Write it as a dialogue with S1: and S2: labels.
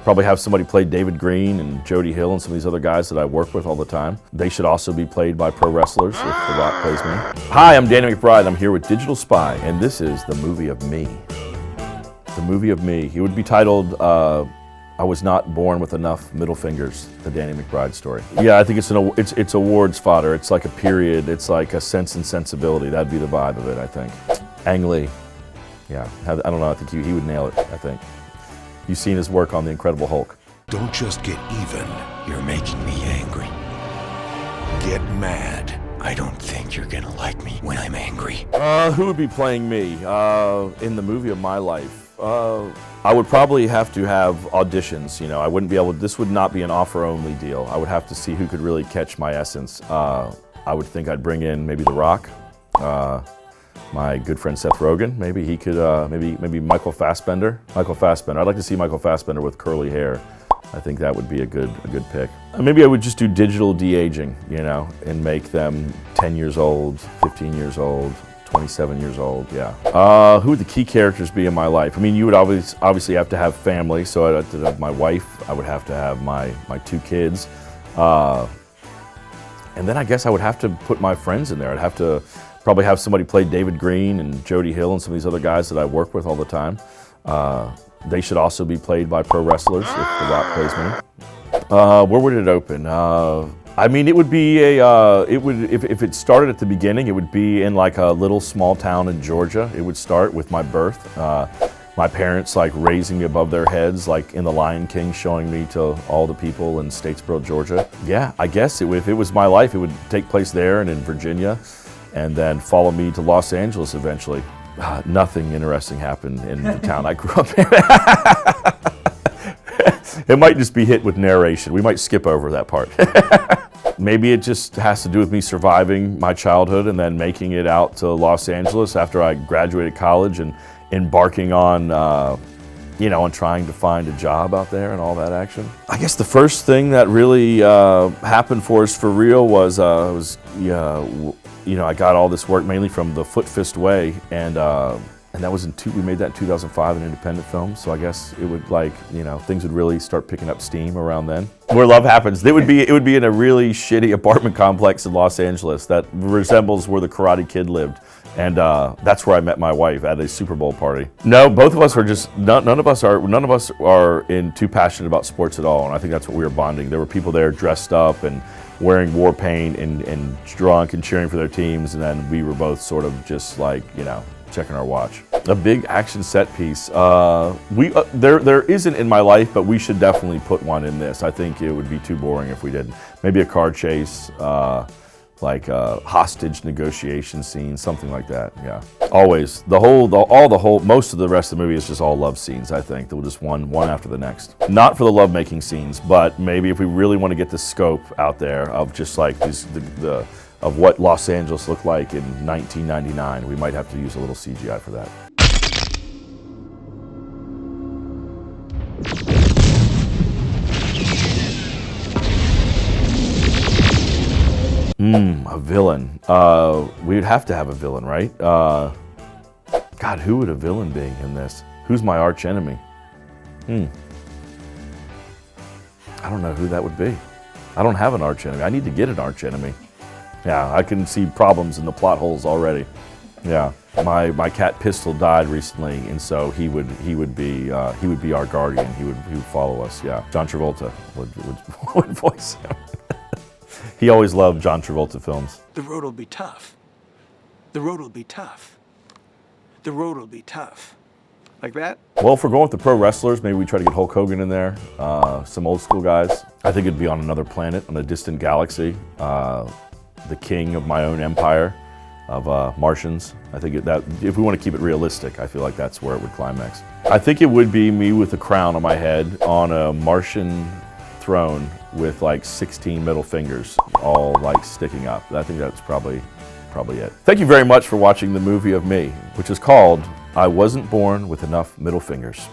S1: Probably have somebody play David Green and Jody Hill and some of these other guys that I work with all the time. They should also be played by pro wrestlers if The Rock plays me. Hi, I'm Danny McBride. I'm here with Digital Spy, and this is the movie of me. The movie of me. It would be titled, I Was Not Born with Enough Middle Fingers, the Danny McBride story. Yeah, I think it's awards fodder. It's like a period. It's like a Sense and Sensibility. That'd be the vibe of it, I think. Ang Lee. Yeah, I don't know. I think he would nail it, I think. You've seen his work on The Incredible Hulk.
S2: Don't just get even. You're making me angry. Get mad. I don't think you're gonna like me when I'm angry.
S1: Who would be playing me in the movie of my life? I would probably have to have auditions. You know, I wouldn't be able. This would not be an offer-only deal. I would have to see who could really catch my essence. I would think I'd bring in maybe The Rock. My good friend Seth Rogen, maybe he could, maybe Michael Fassbender. Michael Fassbender, I'd like to see Michael Fassbender with curly hair. I think that would be a good pick. Maybe I would just do digital de-aging, you know, and make them 10 years old, 15 years old, 27 years old, yeah. Who would the key characters be in my life? I mean, you would obviously have to have family, so I'd have to have my wife, I would have to have my two kids, and then I guess I would have to put my friends in there. I'd have to probably have somebody play David Green and Jody Hill and some of these other guys that I work with all the time. They should also be played by pro wrestlers if The Rock plays me. Where would it open? I mean, it would be if it started at the beginning, it would be in like a little small town in Georgia. It would start with my birth. My parents like raising me above their heads, like in The Lion King, showing me to all the people in Statesboro, Georgia. Yeah, I guess if it was my life, it would take place there and in Virginia, and then follow me to Los Angeles eventually. Nothing interesting happened in the town I grew up in. It might just be hit with narration. We might skip over that part. Maybe it just has to do with me surviving my childhood and then making it out to Los Angeles after I graduated college and embarking on, on trying to find a job out there and all that action. I guess the first thing that really happened for us for real was I got all this work mainly from The Foot Fist Way, and that was we made that in 2005, an independent film. So I guess it would things would really start picking up steam around then. Where love happens, it would be in a really shitty apartment complex in Los Angeles that resembles where the Karate Kid lived. And that's where I met my wife at a Super Bowl party. No, both of us are just, none of us are too passionate about sports at all. And I think that's what we were bonding. There were people there dressed up and wearing war paint and drunk and cheering for their teams. And then we were both sort of just checking our watch. A big action set piece. There isn't in my life, but we should definitely put one in this. I think it would be too boring if we didn't. Maybe a car chase, like a hostage negotiation scene, something like that. Yeah. Always most of the rest of the movie is just all love scenes. I think they'll just one after the next. Not for the lovemaking scenes, but maybe if we really want to get the scope out there of just like of what Los Angeles looked like in 1999, we might have to use a little CGI for that. A villain. We'd have to have a villain, right? God, who would a villain be in this? Who's my arch enemy? I don't know who that would be. I don't have an arch enemy. I need to get an arch enemy. Yeah, I can see problems in the plot holes already. Yeah, my cat Pistol died recently, and so he would be our guardian. He would follow us. Yeah, John Travolta would voice him. He always loved John Travolta films.
S3: The road will be tough. The road will be tough. The road will be tough. Like that?
S1: Well, if we're going with the pro wrestlers, maybe we try to get Hulk Hogan in there, some old school guys. I think it'd be on another planet, on a distant galaxy. The king of my own empire of Martians. I think that if we want to keep it realistic, I feel like that's where it would climax. I think it would be me with a crown on my head on a Martian throne with like 16 middle fingers all like sticking up. I think that's probably it. Thank you very much for watching the movie of me, which is called I Wasn't Born with Enough Middle Fingers.